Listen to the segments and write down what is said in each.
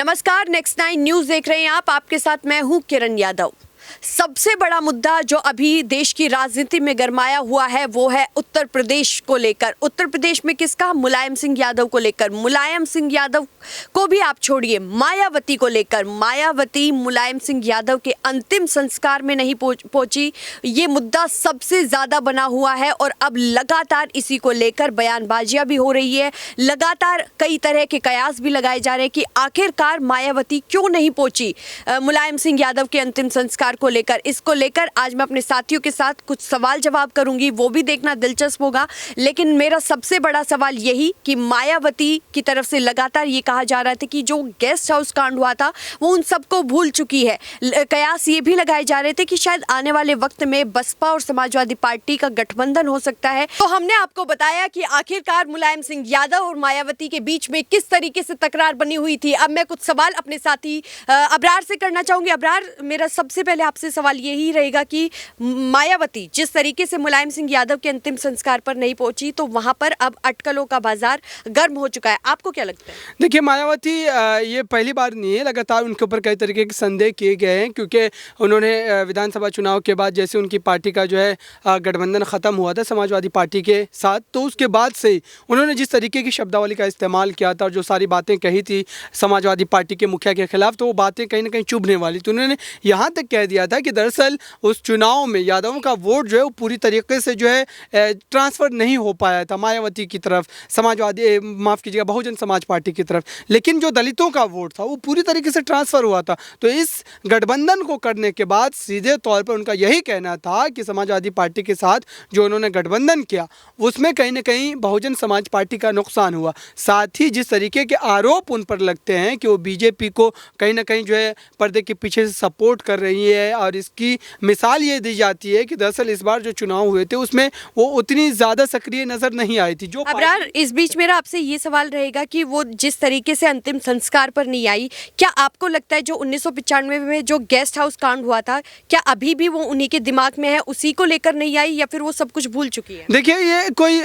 नमस्कार, next 9 news देख रहे हैं आप। आपके साथ मैं हूं किरण यादव। सबसे बड़ा मुद्दा जो अभी देश की राजनीति में गरमाया हुआ है वो है उत्तर प्रदेश को लेकर। उत्तर प्रदेश में किसका? मुलायम सिंह यादव को लेकर। मुलायम सिंह यादव को भी आप छोड़िए, मायावती को लेकर। मायावती मुलायम सिंह यादव के अंतिम संस्कार में नहीं पहुंची, ये मुद्दा सबसे ज्यादा बना हुआ है और अब लगातार इसी को लेकर बयानबाजियां भी हो रही है। लगातार कई तरह के कयास भी लगाए जा रहे हैं कि आखिरकार मायावती क्यों नहीं पहुंची मुलायम सिंह यादव के अंतिम संस्कार को लेकर। इसको लेकर आज मैं अपने साथियों के साथ कुछ सवाल जवाब करूंगी, वो भी देखना दिलचस्प होगा। लेकिन मेरा सबसे बड़ा सवाल यही कि मायावती की तरफ से लगातार ये कहा जा रहा था कि जो गेस्ट हाउस कांड हुआ था वो उन सबको भूल चुकी है। कयास ये भी लगाए जा रहे थे कि शायद आने वाले वक्त में बसपा और समाजवादी पार्टी का गठबंधन हो सकता है। तो हमने आपको बताया कि आखिरकार मुलायम सिंह यादव और मायावती के बीच में किस तरीके से तकरार बनी हुई थी। अब मैं कुछ सवाल अपने साथी अबरार से करना चाहूंगी। अबरार, मेरा सबसे पहले आपसे सवाल यही रहेगा कि मायावती जिस तरीके से मुलायम सिंह यादव के अंतिम संस्कार पर नहीं पहुंची, तो वहां पर अब अटकलों का बाजार गर्म हो चुका है। आपको क्या लगता है? देखिए, मायावती ये पहली बार नहीं है, लगातार उनके ऊपर कई तरीके के संदेह किए गए हैं, क्योंकि उन्होंने विधानसभा चुनाव के बाद जैसे उनकी पार्टी का जो है गठबंधन ख़त्म हुआ था समाजवादी पार्टी के साथ, तो उसके बाद से उन्होंने जिस तरीके की शब्दावली का इस्तेमाल किया था और जो सारी बातें कही थी समाजवादी पार्टी के मुखिया के खिलाफ, तो वो बातें कहीं ना कहीं चुभने वाली। तो उन्होंने यहाँ तक कह दिया था कि दरअसल उस चुनाव में यादवों का वोट जो है वो पूरी तरीके से जो है ट्रांसफ़र नहीं हो पाया था मायावती की तरफ, समाजवादी माफ़ कीजिएगा बहुजन समाज पार्टी की तरफ, लेकिन जो दलितों का वोट था वो पूरी तरीके से ट्रांसफ़र हुआ था। तो इस गठबंधन को करने के बाद सीधे तौर पर उनका यही कहना था कि समाजवादी पार्टी के साथ जो उन्होंने गठबंधन किया उसमें कहीं ना कहीं बहुजन समाज पार्टी का नुकसान हुआ। साथ ही जिस तरीके के आरोप उन पर लगते हैं कि वो बीजेपी को कहीं ना कहीं जो है पर्दे के पीछे से सपोर्ट कर रही है, और इसकी मिसाल ये दी जाती है कि दरअसल इस बार जो चुनाव हुए थे उसमें वो उतनी ज़्यादा सक्रिय नज़र नहीं आई थी। जो अबरार, इस बीच मेरा आपसे ये सवाल रहेगा कि वो जिस तरीके से अंतिम संस्कार पर नहीं आई, क्या आपको लगता है जो 1995 में जो गेस्ट हाउस कांड हुआ था, क्या अभी भी वो उन्हीं के दिमाग में है, उसी को लेकर नहीं आई, या फिर वो सब कुछ भूल चुकी है? देखिए, ये कोई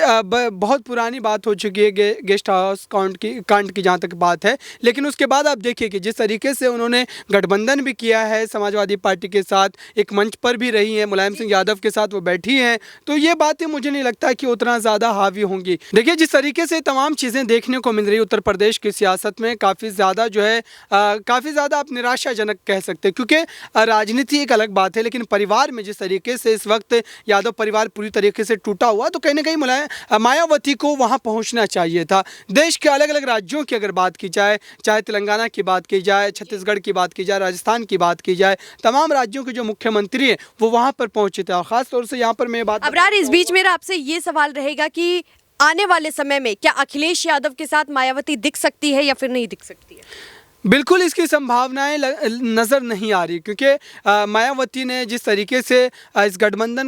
बहुत पुरानी बात हो चुकी है गेस्ट हाउस कांड की जहाँ तक बात है, लेकिन उसके बाद आप देखिए कि जिस तरीके से उन्होंने गठबंधन भी किया है समाजवादी पार्टी के साथ, एक मंच पर भी रही हैं, मुलायम सिंह यादव के साथ वो बैठी हैं, तो ये बातें मुझे नहीं लगता कि उतना ज़्यादा हावी होंगी। देखिए, जिस तरीके से तमाम चीज़ें देखने को मिल रही उत्तर प्रदेश की सियासत में, काफ़ी ज़्यादा जो है काफ़ी ज़्यादा आप निराशाजनक कह सकते हैं, क्योंकि राजनीति एक अलग बात है, लेकिन परिवार में जिस तरीके से इस वक्त यादव परिवार पूरी तरीके से टूटा हुआ, तो कहीं ना कहीं मायावती को वहाँ पहुँचना चाहिए था। देश के अलग अलग राज्यों की अगर बात की जाए, चाहे तेलंगाना की बात की जाए, छत्तीसगढ़ की बात की जाए, राजस्थान की बात की जाए, तमाम राज्यों के जो मुख्यमंत्री हैं वो वहाँ पर पहुँचे थे। और ख़ास तौर से यहाँ पर मैं बात अबरार, इस बीच मेरा आपसे ये सवाल रहेगा कि आने वाले समय में क्या अखिलेश यादव के साथ मायावती दिख सकती है या फिर नहीं दिख सकती है? बिल्कुल इसकी संभावनाएं नज़र नहीं आ रही, क्योंकि मायावती ने जिस तरीके से इस गठबंधन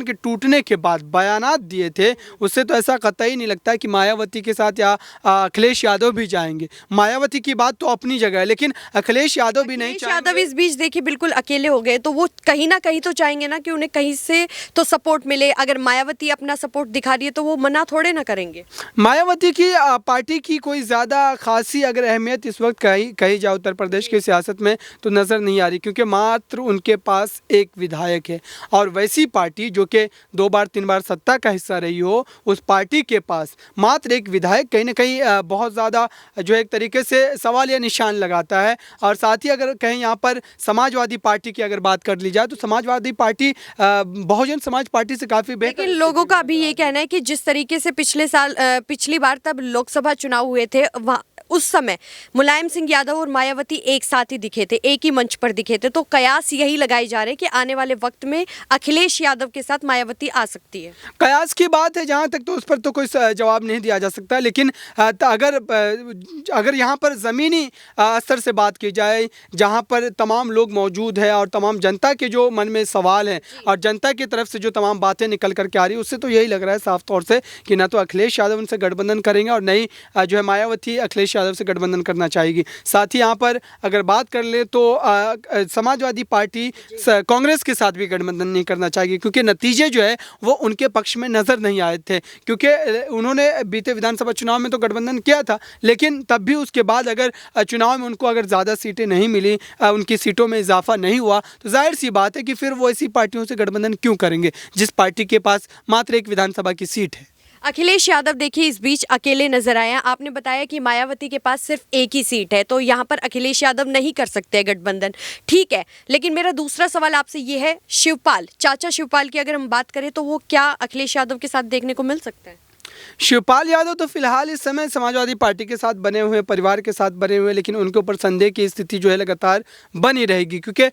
के टूटने के बाद बयानात दिए थे, उससे तो ऐसा कतई नहीं लगता कि मायावती के साथ या अखिलेश यादव भी जाएंगे। मायावती की बात तो अपनी जगह है, लेकिन अखिलेश यादव भी नहीं चाहेंगे। यादव इस बीच देखिए बिल्कुल अकेले हो गए, तो वो कहीं ना कहीं तो चाहेंगे ना कि उन्हें कहीं से तो सपोर्ट मिले। अगर मायावती अपना सपोर्ट दिखा रही है तो वो मना थोड़े ना करेंगे। मायावती की पार्टी की कोई ज़्यादा खासी अगर अहमियत इस वक्त कही जाए उत्तर प्रदेश की सियासत में तो नज़र नहीं आ रही, क्योंकि मात्र उनके पास एक विधायक है, और वैसी पार्टी जो कि 2 बार 3 बार सत्ता का हिस्सा रही हो, उस पार्टी के पास मात्र एक विधायक कहीं ना कहीं बहुत ज़्यादा जो एक तरीके से सवाल या निशान लगाता है। और साथ ही अगर कहीं यहाँ पर समाजवादी पार्टी की अगर बात कर ली जाए तो समाजवादी पार्टी बहुजन समाज पार्टी से काफ़ी बेहतर। लेकिन लोगों का अभी ये कहना है कि जिस तरीके से पिछली बार तब लोकसभा चुनाव हुए थे, उस समय मुलायम सिंह यादव और मायावती एक साथ ही दिखे थे, एक ही मंच पर दिखे थे, तो कयास यही लगाए जा रहे हैं कि आने वाले वक्त में अखिलेश यादव के साथ मायावती आ सकती है। कयास की बात है जहाँ तक, तो उस पर तो कोई जवाब नहीं दिया जा सकता, लेकिन अगर यहाँ पर ज़मीनी स्तर से बात की जाए, जहाँ पर तमाम लोग मौजूद हैं और तमाम जनता के जो मन में सवाल हैं और जनता की तरफ से जो तमाम बातें निकल करके आ रही है, उससे तो यही लग रहा है साफ तौर से कि ना तो अखिलेश यादव उनसे गठबंधन करेंगे और नहीं जो है मायावती अखिलेश यादव से गठबंधन करना चाहेगी। साथ ही यहाँ पर अगर बात कर ले तो समाजवादी पार्टी कांग्रेस के साथ भी गठबंधन नहीं करना चाहेगी, क्योंकि नतीजे जो है वो उनके पक्ष में नज़र नहीं आए थे। क्योंकि उन्होंने बीते विधानसभा चुनाव में तो गठबंधन किया था, लेकिन तब भी उसके बाद अगर चुनाव में उनको अगर ज़्यादा सीटें नहीं मिली, उनकी सीटों में इजाफा नहीं हुआ, तो जाहिर सी बात है कि फिर वो ऐसी पार्टियों से गठबंधन क्यों करेंगे जिस पार्टी के पास मात्र एक विधानसभा की सीट है। अखिलेश यादव देखिए इस बीच अकेले नजर आए हैं। आपने बताया कि मायावती के पास सिर्फ एक ही सीट है, तो यहाँ पर अखिलेश यादव नहीं कर सकते गठबंधन, ठीक है। लेकिन मेरा दूसरा सवाल आपसे ये है, शिवपाल, चाचा शिवपाल की अगर हम बात करें तो वो क्या अखिलेश यादव के साथ देखने को मिल सकता है? शिवपाल यादव तो फिलहाल इस समय समाजवादी पार्टी के साथ बने हुए, परिवार के साथ बने हुए, लेकिन उनके ऊपर संदेह की स्थिति जो है लगातार बनी रहेगी, क्योंकि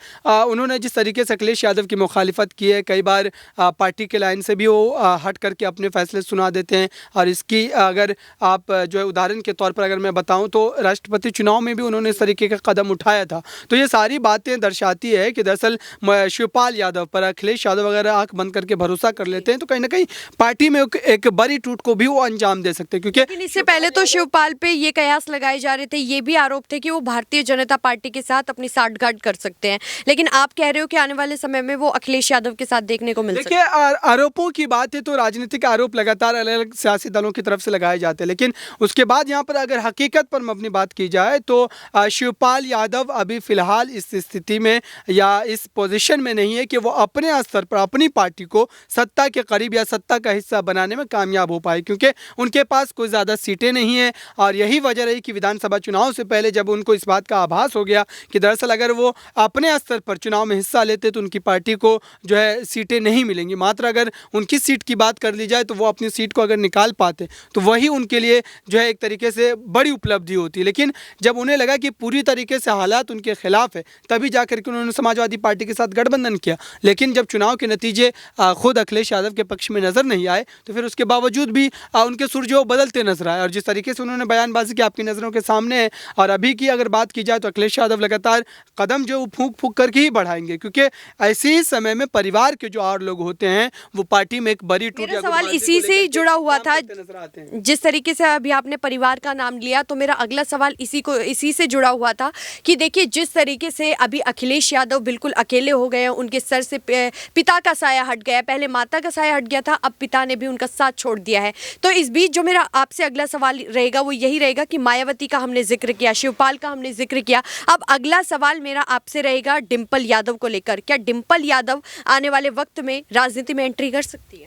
उन्होंने जिस तरीके से अखिलेश यादव की मुखालिफत की है, कई बार पार्टी के लाइन से भी वो हट करके अपने फैसले सुना देते हैं। और इसकी अगर आप जो है उदाहरण के तौर पर अगर मैं बताऊँ तो राष्ट्रपति चुनाव में भी उन्होंने इस तरीके का कदम उठाया था। तो ये सारी बातें दर्शाती है कि दरअसल शिवपाल यादव पर अखिलेश यादव अगर आँख बंद करके भरोसा कर लेते हैं तो कहीं ना कहीं पार्टी में एक बड़ी टूट को भी वो अंजाम दे सकते हैं। क्योंकि लेकिन इससे पहले तो शिवपाल पे ये कयास लगाए जा रहे थे, ये भी आरोप थे कि वो भारतीय जनता पार्टी के साथ अपनी साठगांठ कर सकते हैं, लेकिन आप कह रहे हो कि आने वाले समय में वो अखिलेश यादव के साथ देखने को मिल सकते हैं। देखिए, आरोपों की बात है तो राजनीतिक आरोप लगातार अलग अलग सियासी दलों की तरफ से लगाए जाते हैं, लेकिन उसके बाद यहाँ पर अगर हकीकत पर अपनी बात की जाए तो शिवपाल यादव अभी फिलहाल इस स्थिति में या इस पोजीशन में नहीं है कि वो अपने स्तर पर अपनी पार्टी को सत्ता के करीब या सत्ता का हिस्सा बनाने में कामयाब हो पाए, क्योंकि उनके पास कोई ज़्यादा सीटें नहीं हैं। और यही वजह रही कि विधानसभा चुनाव से पहले जब उनको इस बात का आभास हो गया कि दरअसल अगर वो अपने स्तर पर चुनाव में हिस्सा लेते तो उनकी पार्टी को जो है सीटें नहीं मिलेंगी, मात्र अगर उनकी सीट की बात कर ली जाए तो वो अपनी सीट को अगर निकाल पाते तो वही उनके लिए जो है एक तरीके से बड़ी उपलब्धि होती। लेकिन जब उन्हें लगा कि पूरी तरीके से हालात उनके खिलाफ है, तभी जाकर के उन्होंने समाजवादी पार्टी के साथ गठबंधन किया। लेकिन जब चुनाव के नतीजे खुद अखिलेश यादव के पक्ष में नज़र नहीं आए तो फिर उसके बावजूद भी उनके सुर जो बदलते नजर आए। और जिस तरीके से उन्होंने बयानबाजी की आपकी नज़रों के सामने है। और अभी की अगर बात की जाए तो अखिलेश यादव लगातार कदम जो फूंक फूंक करके ही बढ़ाएंगे, क्योंकि ऐसे ही समय में परिवार के जो और लोग होते हैं वो पार्टी में एक बड़ी टूट। मेरा सवाल इसी से जुड़ा हुआ था, जिस तरीके से अभी आपने परिवार का नाम लिया तो मेरा अगला सवाल इसी से जुड़ा हुआ था कि देखिए जिस तरीके से अभी अखिलेश यादव बिल्कुल अकेले हो गए हैं, उनके सर से पिता का साया हट गया, पहले माता का साया हट गया था, अब पिता ने भी उनका साथ छोड़ दिया है। तो इस बीच जो मेरा आपसे अगला सवाल रहेगा वो यही रहेगा कि मायावती का हमने जिक्र किया, शिवपाल का हमने जिक्र किया, अब अगला सवाल मेरा आपसे रहेगा डिंपल यादव को लेकर। क्या डिंपल यादव आने वाले वक्त में राजनीति में एंट्री कर सकती है?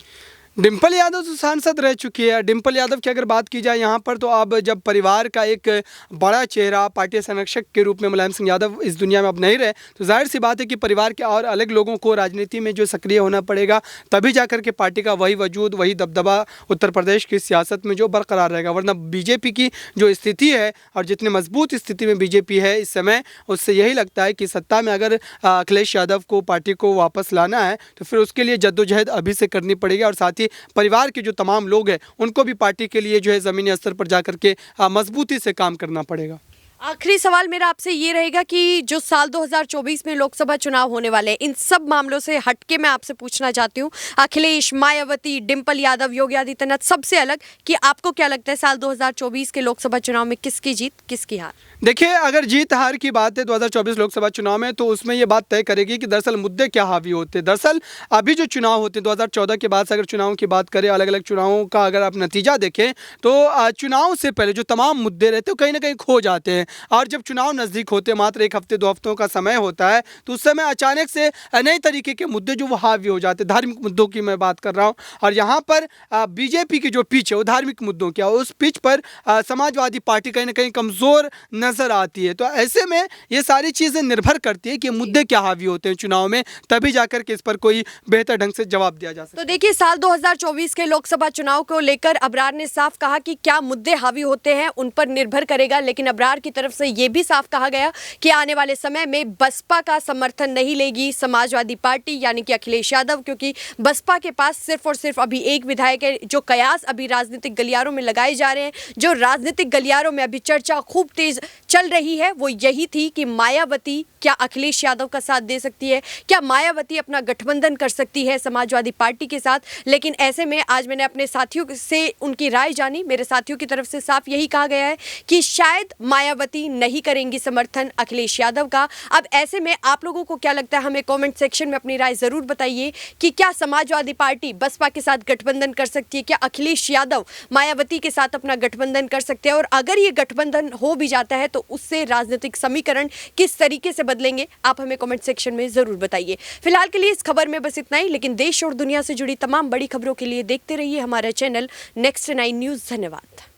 डिंपल यादव तो सांसद रह चुकी है। डिंपल यादव की अगर बात की जाए यहाँ पर तो अब जब परिवार का एक बड़ा चेहरा पार्टी संरक्षक के रूप में मुलायम सिंह यादव इस दुनिया में अब नहीं रहे, तो जाहिर सी बात है कि परिवार के और अलग लोगों को राजनीति में जो सक्रिय होना पड़ेगा, तभी जाकर के पार्टी का वही वजूद, वही दबदबा उत्तर प्रदेश की सियासत में जो बरकरार रहेगा। वरना बीजेपी की जो स्थिति है और जितने मजबूत स्थिति में बीजेपी है इस समय, उससे यही लगता है कि सत्ता में अगर अखिलेश यादव को पार्टी को वापस लाना है तो फिर उसके लिए जद्दोजहद अभी से करनी पड़ेगी। और साथ ही परिवार के जो तमाम लोग हैं उनको भी पार्टी के लिए जो है ज़मीनी स्तर पर जाकर के मजबूती से काम करना पड़ेगा। आखिरी सवाल मेरा आपसे ये रहेगा कि जो साल 2024 में लोकसभा चुनाव होने वाले हैं, इन सब मामलों से हटके मैं आपसे पूछना चाहती हूँ, अखिलेश, मायावती, डिंपल यादव, योगी आदित्यनाथ सबसे अलग, कि आपको क्या लगता है साल 2024 के लोकसभा चुनाव में किसकी जीत किसकी हार? देखिए, अगर जीत हार की बात है 2024 लोकसभा चुनाव में तो उसमें ये बात तय करेगी कि दरअसल मुद्दे क्या हावी होते हैं। दरअसल अभी जो चुनाव होते हैं 2014 के बाद से अगर चुनावों की बात करें, अलग अलग चुनावों का अगर आप नतीजा देखें तो चुनाव से पहले जो तमाम मुद्दे रहते हैं कहीं ना कहीं खो जाते हैं। और जब चुनाव नज़दीक होते, मात्र एक हफ्ते 2 हफ्तों का समय होता है, तो उस समय अचानक से नए तरीके के मुद्दे जो वो हावी हो जाते हैं। धार्मिक मुद्दों की मैं बात कर रहा हूँ, और यहाँ पर बीजेपी की जो पिच है वो धार्मिक मुद्दों की, उस पिच पर समाजवादी पार्टी कहीं ना कहीं कमज़ोर नज़र आती है। तो ऐसे में ये सारी चीज़ें निर्भर करती है कि मुद्दे क्या हावी होते हैं चुनाव में, तभी जाकर के इस पर कोई बेहतर ढंग से जवाब दिया जा सकता है। तो देखिए, साल 2024 के लोकसभा चुनाव को लेकर अबरार ने साफ कहा कि क्या मुद्दे हावी होते हैं उन पर निर्भर करेगा, लेकिन अबरार की तरफ से ये भी साफ कहा गया कि आने वाले समय में बसपा का समर्थन नहीं लेगी समाजवादी पार्टी यानी कि अखिलेश यादव, क्योंकि बसपा के पास सिर्फ और सिर्फ अभी एक विधायक है। जो कयास अभी राजनीतिक गलियारों में लगाए जा रहे हैं, जो राजनीतिक गलियारों में अभी चर्चा खूब तेज चल रही है वो यही थी कि मायावती क्या अखिलेश यादव का साथ दे सकती है, क्या मायावती अपना गठबंधन कर सकती है समाजवादी पार्टी के साथ। लेकिन ऐसे में आज मैंने अपने साथियों से उनकी राय जानी। मेरे साथियों की तरफ से साफ यही कहा गया है कि शायद मायावती नहीं करेंगी समर्थन अखिलेश यादव का। अब ऐसे में आप लोगों को क्या लगता है, हमें कमेंट सेक्शन में अपनी राय जरूर बताइए कि क्या समाजवादी पार्टी बसपा के साथ गठबंधन कर सकती है, क्या अखिलेश यादव मायावती के साथ अपना गठबंधन कर सकते हैं, और अगर ये गठबंधन हो भी जाता है तो उससे राजनीतिक समीकरण किस तरीके से बदलेंगे, आप हमें कमेंट सेक्शन में जरूर बताइए। फिलहाल के लिए इस खबर में बस इतना ही, लेकिन देश और दुनिया से जुड़ी तमाम बड़ी खबरों के लिए देखते रहिए हमारा चैनल नेक्स्ट 9 न्यूज़। धन्यवाद।